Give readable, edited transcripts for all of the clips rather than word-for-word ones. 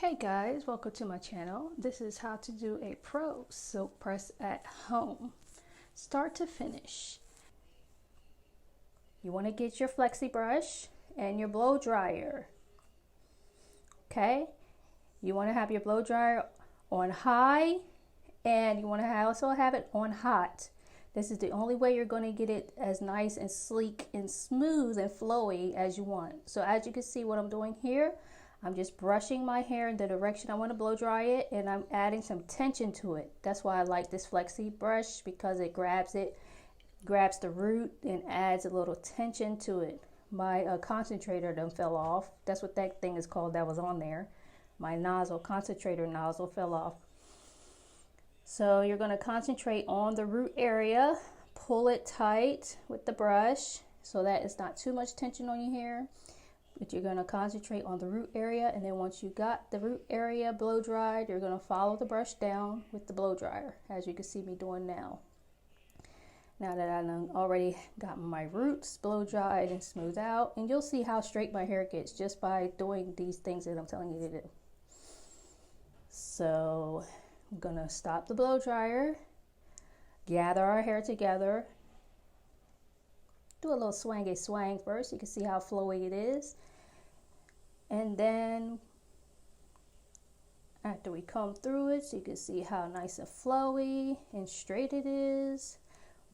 Hey guys, welcome to my channel. This is how to do a pro silk press at home, start to finish. You want to get your flexi brush and your blow dryer. Okay, you want to have your blow dryer on high and you want to also have it on hot. This is the only way you're going to get it as nice and sleek and smooth and flowy as you want. So as you can see what I'm doing here, I'm just brushing my hair in the direction I want to blow dry it, and I'm adding some tension to it. That's why I like this flexi brush, because it grabs the root and adds a little tension to it. My concentrator done fell off. That's what that thing is called that was on there. My concentrator nozzle fell off. So you're going to concentrate on the root area, pull it tight with the brush so that it's not too much tension on your hair. But you're going to concentrate on the root area, and then once you got the root area blow dried, you're going to follow the brush down with the blow dryer, as you can see me doing now. Now that I've already got my roots blow dried and smoothed out, and you'll see how straight my hair gets just by doing these things that I'm telling you to do. So I'm going to stop the blow dryer, gather our hair together, do a little swangy swang first. You can see how flowy it is. And then after we comb through it, so you can see how nice and flowy and straight it is,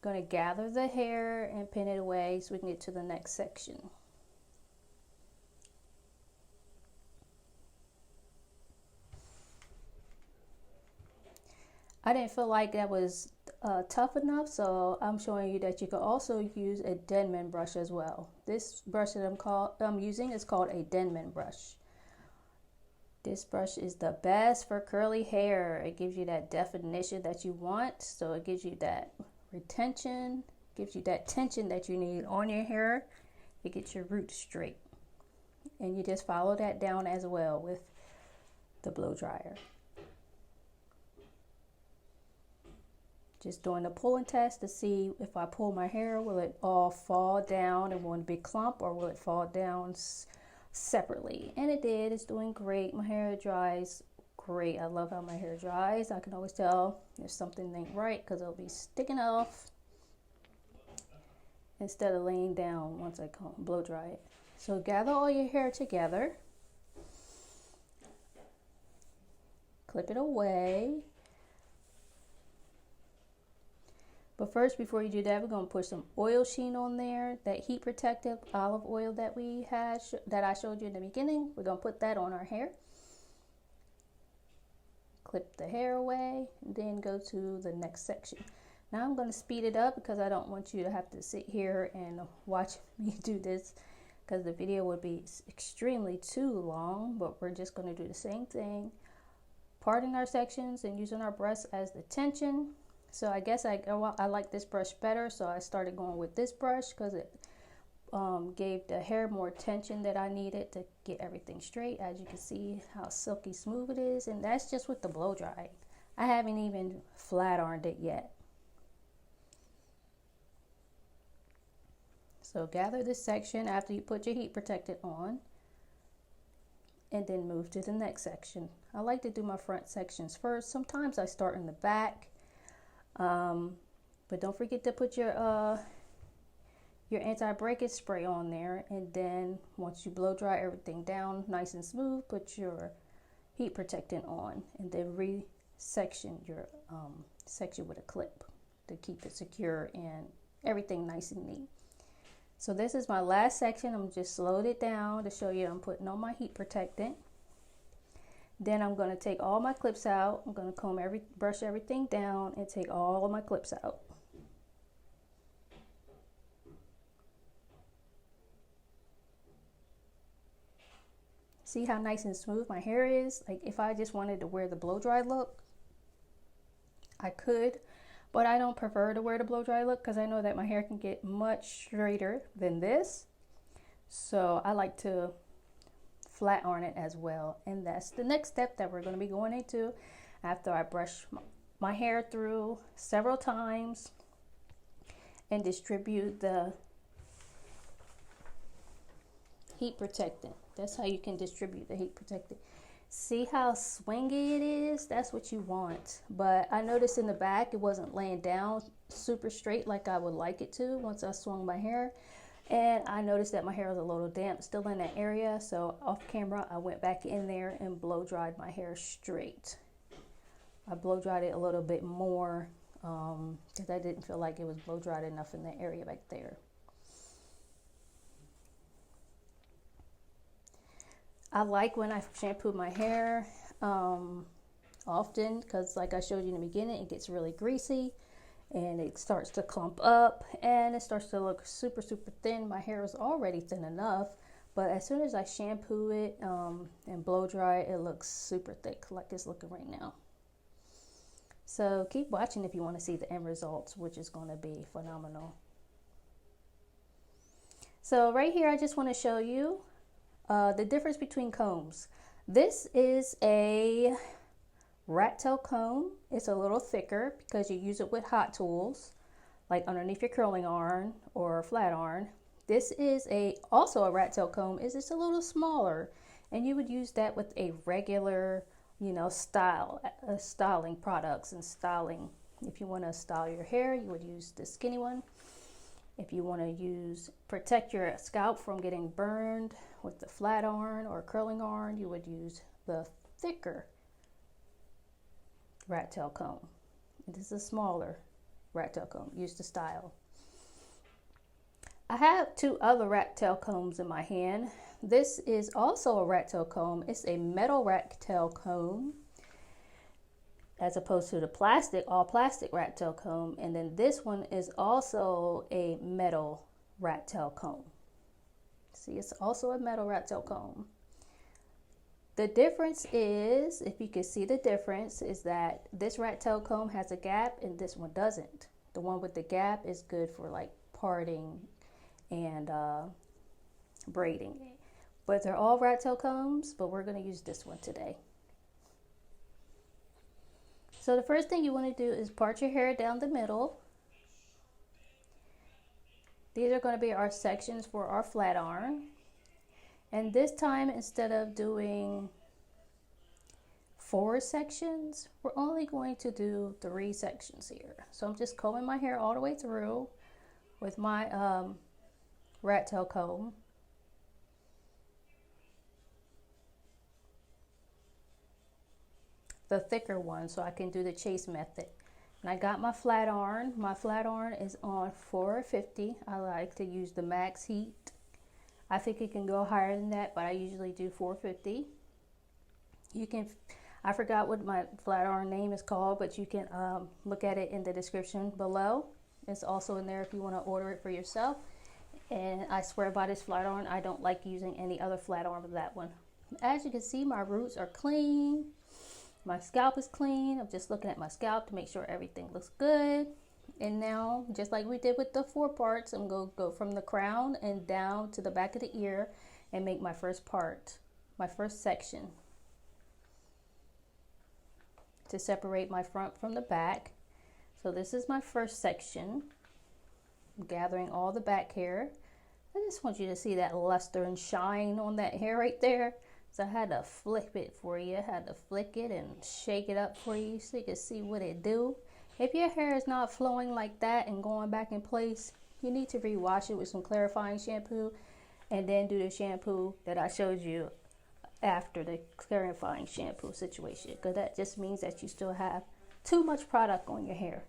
we're going to gather the hair and pin it away so we can get to the next section. I didn't feel like that was tough enough, so I'm showing you that you can also use a Denman brush as well. This brush that I'm using is called a Denman brush. This brush is the best for curly hair. It gives you that definition that you want, so it gives you that retention, gives you that tension that you need on your hair to get your roots straight. And you just follow that down as well with the blow dryer. Just doing a pulling test to see if I pull my hair, will it all fall down in one big clump, or will it fall down separately? And it did. It's doing great. My hair dries great. I love how my hair dries. I can always tell if something ain't right because it'll be sticking off instead of laying down once I blow dry it. So gather all your hair together, clip it away. But first, before you do that, we're going to put some oil sheen on there. That heat protective olive oil that we had, that I showed you in the beginning, we're going to put that on our hair. Clip the hair away, and then go to the next section. Now I'm going to speed it up because I don't want you to have to sit here and watch me do this, because the video would be extremely too long. But we're just going to do the same thing, parting our sections and using our brush as the tension. So I guess I like this brush better, so I started going with this brush because it gave the hair more tension that I needed to get everything straight. As you can see how silky smooth it is, and that's just with the blow dry. I haven't even flat ironed it yet. So gather this section after you put your heat protectant on, and then move to the next section. I like to do my front sections first. Sometimes I start in the back. But don't forget to put your anti-breakage spray on there, and then once you blow dry everything down nice and smooth, put your heat protectant on, and then re-section your section with a clip to keep it secure and everything nice and neat. So this is my last section. I'm just slowed it down to show you I'm putting on my heat protectant. Then I'm going to take all my clips out. I'm going to brush everything down and take all of my clips out. See how nice and smooth my hair is? Like, if I just wanted to wear the blow dry look, I could, but I don't prefer to wear the blow dry look because I know that my hair can get much straighter than this. So I like to flat iron it as well, and that's the next step that we're going to be going into after I brush my hair through several times and distribute the heat protectant. That's how you can distribute the heat protectant. See how swingy it is? That's what you want. But I noticed in the back it wasn't laying down super straight like I would like it to once I swung my hair. And I noticed that my hair was a little damp still in that area. So off camera, I went back in there and blow dried my hair straight. I blow dried it a little bit more because I didn't feel like it was blow dried enough in that area back there. I like when I shampoo my hair often because, like I showed you in the beginning, it gets really greasy and it starts to clump up and it starts to look super thin. My hair is already thin enough, but as soon as I shampoo it and blow dry it, it looks super thick like it's looking right now. So keep watching if you want to see the end results, which is going to be phenomenal. So right here I just want to show you the difference between combs. This is a rat tail comb. It's a little thicker because you use it with hot tools, like underneath your curling iron or flat iron. This is also a rat tail comb. It's just a little smaller, and you would use that with a regular, styling products and styling. If you want to style your hair, you would use the skinny one. If you want to protect your scalp from getting burned with the flat iron or curling iron, you would use the thicker rat tail comb. This is a smaller rat tail comb used to style. I have two other rat tail combs in my hand. This is also a rat tail comb. It's a metal rat tail comb as opposed to the all plastic rat tail comb. And then this one is also a metal rat tail comb. See, it's also a metal rat tail comb. The difference is, if you can see the difference, is that this rat tail comb has a gap and this one doesn't. The one with the gap is good for like parting and braiding. But they're all rat tail combs, but we're going to use this one today. So the first thing you want to do is part your hair down the middle. These are going to be our sections for our flat iron. And this time, instead of doing 4 sections, we're only going to do 3 sections here. So I'm just combing my hair all the way through with my rat tail comb. The thicker one, so I can do the chase method. And I got my flat iron. My flat iron is on 450. I like to use the max heat. I think it can go higher than that, but I usually do 450. You can, I forgot what my flat iron name is called, but you can look at it in the description below. It's also in there if you want to order it for yourself. And I swear by this flat iron, I don't like using any other flat iron but that one. As you can see, my roots are clean. My scalp is clean. I'm just looking at my scalp to make sure everything looks good. And now, just like we did with the 4 parts, I'm going to go from the crown and down to the back of the ear and make my first part, my first section, to separate my front from the back. So this is my first section. I'm gathering all the back hair. I just want you to see that luster and shine on that hair right there. So I had to flip it for you. I had to flick it and shake it up for you so you can see what it do. If your hair is not flowing like that and going back in place, you need to rewash it with some clarifying shampoo and then do the shampoo that I showed you after the clarifying shampoo situation, because that just means that you still have too much product on your hair.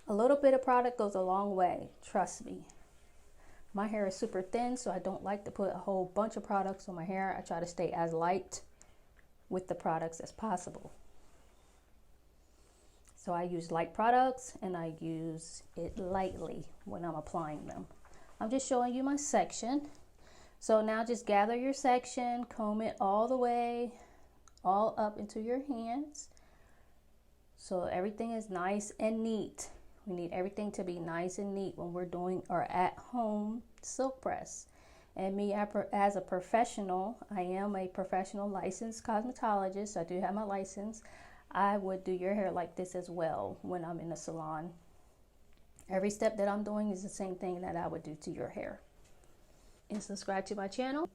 A little bit of product goes a long way, trust me. My hair is super thin, so I don't like to put a whole bunch of products on my hair. I try to stay as light with the products as possible. So I use light products and I use it lightly when I'm applying them. I'm just showing you my section. So now just gather your section, comb it all the way, all up into your hands. So everything is nice and neat. We need everything to be nice and neat when we're doing our at-home silk press. And me, as a professional, I am a professional licensed cosmetologist. I do have my license. I would do your hair like this as well when I'm in the salon. Every step that I'm doing is the same thing that I would do to your hair. And subscribe to my channel.